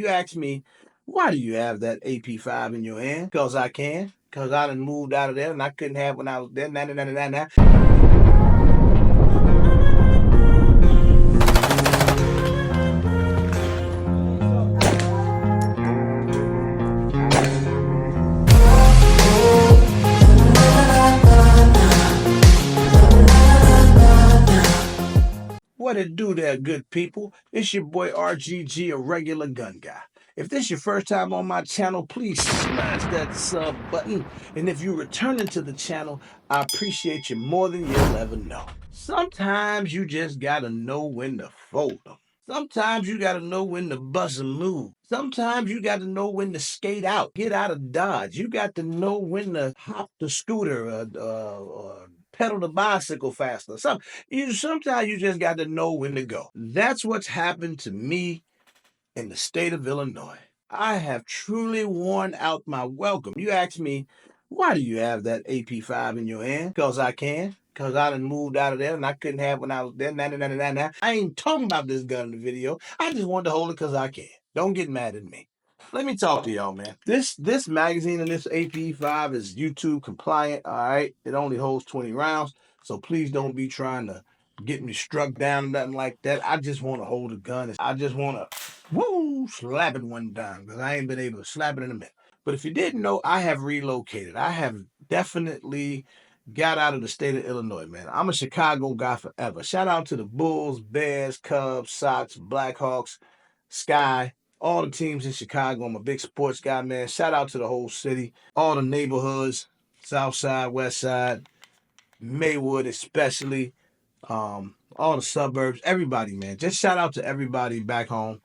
You ask me, why do you have that AP5 in your hand? Because I can. Because I done moved out of there and I couldn't have when I was there. Nah, nah, nah, nah, nah. What it do there, good people? It's your boy RGG, a regular gun guy. If this your first time on my channel, please smash that sub button. And if you're returning to the channel, I appreciate you more than you'll ever know. Sometimes you just gotta know when to fold them. Sometimes you gotta know when to bust a move. Sometimes you gotta know when to skate out, get out of Dodge. You got to know when to hop the scooter or pedal the bicycle faster. Sometimes you just got to know when to go. That's what's happened to me in the state of Illinois. I have truly worn out my welcome. You ask me, why do you have that AP5 in your hand? Because I can. Because I done moved out of there and I couldn't have when I was there. Nah, nah, nah, nah, nah. I ain't talking about this gun in the video. I just wanted to hold it because I can. Don't get mad at me. Let me talk to y'all, man. This magazine and this AP5 is YouTube compliant. All right, it only holds 20 rounds, so please don't be trying to get me struck down or nothing like that. I just want to hold a gun. I just want to slap it one time because I ain't been able to slap it in a minute. But if you didn't know, I have relocated. I have definitely got out of the state of Illinois, man. I'm a Chicago guy forever. Shout out to the Bulls, Bears, Cubs, Sox, Blackhawks, Sky, all the teams in Chicago. I'm a big sports guy, man. Shout out to the whole city, all the neighborhoods, South Side, West Side, Maywood especially, all the suburbs, everybody, man. Just shout out to everybody back home,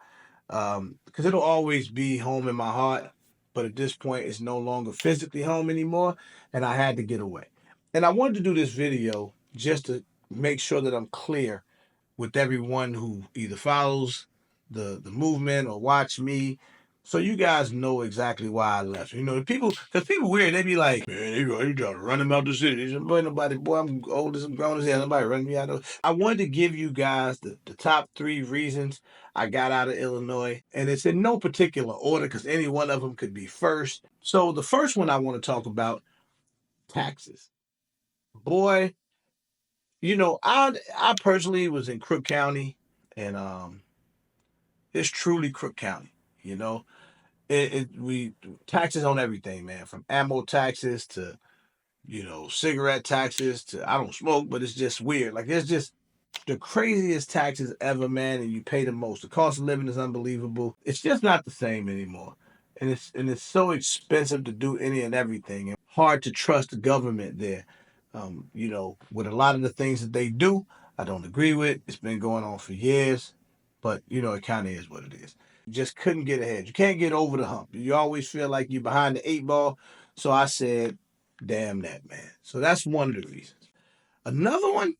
because it'll always be home in my heart. But at this point, it's no longer physically home anymore, and I had to get away. And I wanted to do this video just to make sure that I'm clear with everyone who either follows the movement or watch me, so you guys know exactly why I left. You know, people, because people weird, they be like, man, you trying to run him out the city. They said, boy, nobody, boy, I'm old as I'm grown as hell. Nobody running me out of. I wanted to give you guys the top 3 reasons I got out of Illinois, and it's in no particular order because any one of them could be first. So the first one I want to talk about, taxes. Boy, I personally was in Crook County, and it's truly Crook County. You know, we taxes on everything, man, from ammo taxes to cigarette taxes to I don't smoke, but it's just weird. Like it's just the craziest taxes ever, man, and you pay the most. The cost of living is unbelievable. It's just not the same anymore. And it's so expensive to do any and everything, and hard to trust the government there. With a lot of the things that they do, I don't agree with. It's been going on for years, but it kind of is what it is. Just couldn't get ahead. You can't get over the hump. You always feel like you're behind the 8 ball. So I said, damn that, man. So that's one of the reasons. Another one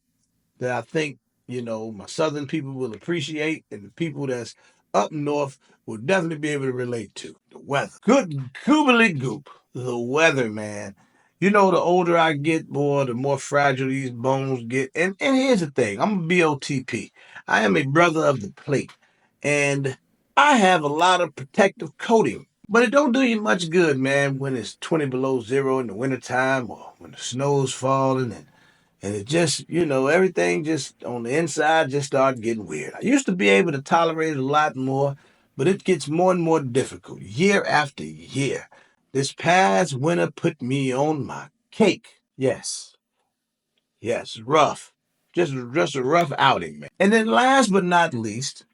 that I think, my southern people will appreciate, and the people that's up north will definitely be able to relate to. The weather. Good goobly goop. The weather, man. The older I get, boy, the more fragile these bones get. And here's the thing. I'm a BOTP. I am a brother of the plate. And I have a lot of protective coating. But it don't do you much good, man, when it's 20 below zero in the wintertime or when the snow's falling and it just, everything just on the inside just started getting weird. I used to be able to tolerate it a lot more, but it gets more and more difficult year after year. This past winter put me on my cake. Yes, yes, rough. Just a rough outing, man. And then last but not least,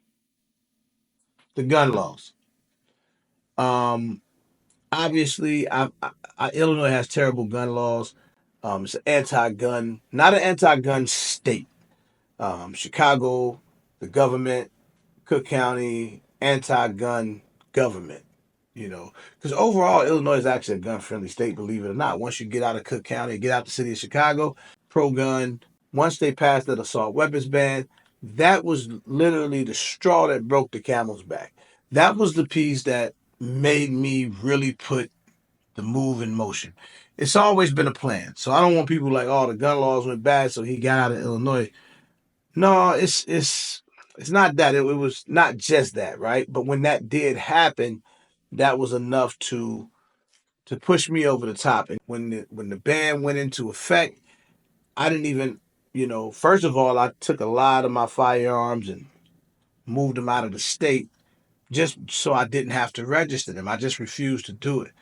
the gun laws. Um, Obviously, Illinois has terrible gun laws. It's an anti-gun, not an anti-gun state. Chicago, the government, Cook County, anti-gun government. Because overall, Illinois is actually a gun-friendly state, believe it or not. Once you get out of Cook County, get out the city of Chicago, pro-gun. Once they passed that assault weapons ban, that was literally the straw that broke the camel's back. That was the piece that made me really put the move in motion. It's always been a plan. So I don't want people like, oh, the gun laws went bad, so he got out of Illinois. No, it's It's not that it was not just that, right? But when that did happen, that was enough to push me over the top. And when the ban went into effect, I didn't even, first of all, I took a lot of my firearms and moved them out of the state just so I didn't have to register them. I just refused to do it.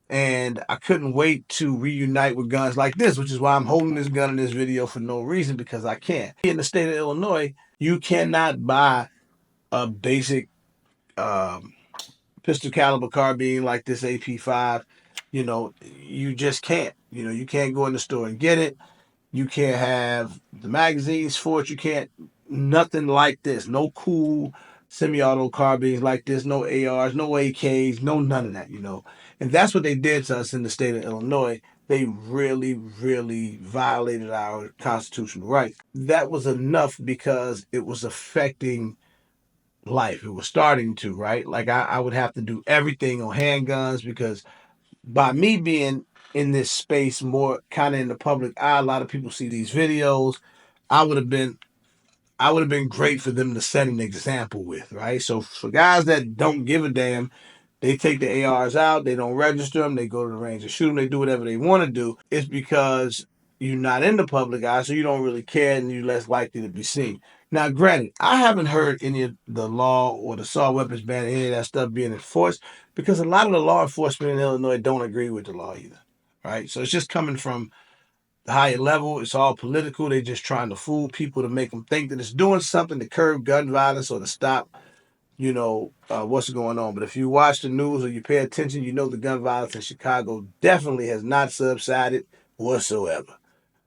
And I couldn't wait to reunite with guns like this, which is why I'm holding this gun in this video for no reason, because I can't. In the state of Illinois, you cannot buy a basic um, pistol caliber carbine like this AP5. You just can't. You can't go in the store and get it. You can't have the magazines for it. You can't, nothing like this. No cool semi-auto carbines like this. No ARs, no AKs, no none of that. And that's what they did to us in the state of Illinois. They really, really violated our constitutional rights. That was enough because it was affecting life. It was starting to, right? Like I would have to do everything on handguns because by me being in this space more kind of in the public eye, a lot of people see these videos. I would have been I would have been great for them to set an example with, right? So for guys that don't give a damn, they take the ARs out, they don't register them, they go to the range and shoot them, they do whatever they want to do. It's because you're not in the public eye, so you don't really care and you're less likely to be seen. Now, granted, I haven't heard any of the law or the assault weapons ban, any of that stuff being enforced because a lot of the law enforcement in Illinois don't agree with the law either, right? So it's just coming from the higher level. It's all political. They're just trying to fool people to make them think that it's doing something to curb gun violence or to stop what's going on. But if you watch the news or you pay attention, the gun violence in Chicago definitely has not subsided whatsoever.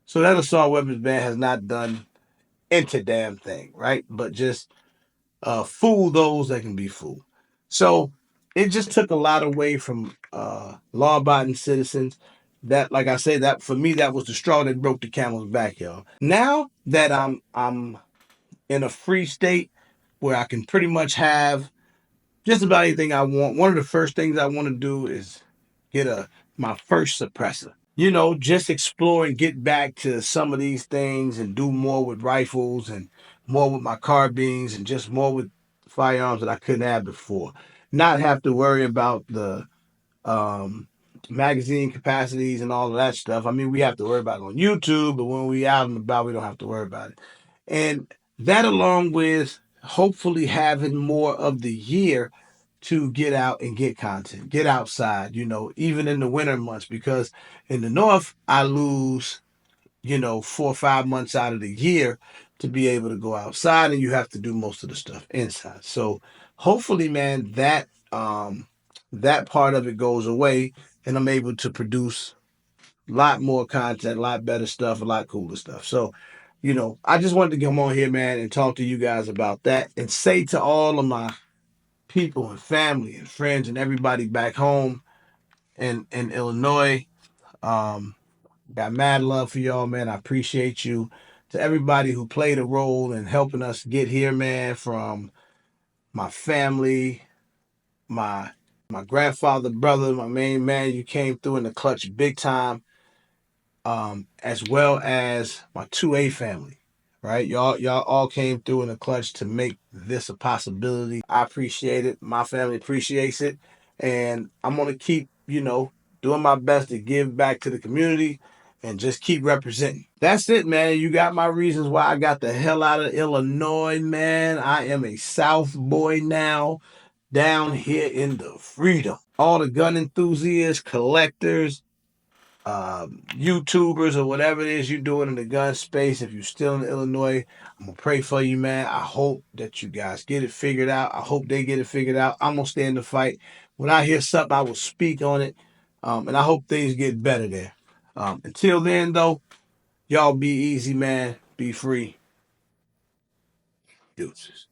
So that assault weapons ban has not done into damn thing, right? But just fool those that can be fooled. So it just took a lot away from law-abiding citizens. That, like I say, that for me, that was the straw that broke the camel's back, y'all. Now that I'm in a free state where I can pretty much have just about anything I want. One of the first things I want to do is get my first suppressor. Just explore and get back to some of these things and do more with rifles and more with my carbines and just more with firearms that I couldn't have before. Not have to worry about the um, magazine capacities and all of that stuff. I mean, we have to worry about it on YouTube, but when we out and about, we don't have to worry about it. And that, along with hopefully having more of the year to get out and get content, get outside, even in the winter months, because in the north, I lose 4 or 5 months out of the year to be able to go outside, and you have to do most of the stuff inside. So hopefully, man, that part of it goes away, and I'm able to produce a lot more content, a lot better stuff, a lot cooler stuff. So, I just wanted to come on here, man, and talk to you guys about that and say to all of my people and family and friends and everybody back home in Illinois, um, got mad love for y'all, man. I appreciate you. To everybody who played a role in helping us get here, man, from my family, my my grandfather, brother, my main man, you came through in the clutch big time, as well as my 2A family, right? Y'all all came through in the clutch to make this a possibility. I appreciate it. My family appreciates it. And I'm going to keep, doing my best to give back to the community and just keep representing. That's it, man. You got my reasons why I got the hell out of Illinois, man. I am a South boy now, down here in the freedom. All the gun enthusiasts, collectors, YouTubers, or whatever it is you're doing in the gun space, if you're still in Illinois, I'm going to pray for you, man. I hope that you guys get it figured out. I hope they get it figured out. I'm going to stand the fight. When I hear something, I will speak on it. And I hope things get better there. Until then, though, y'all be easy, man. Be free. Deuces.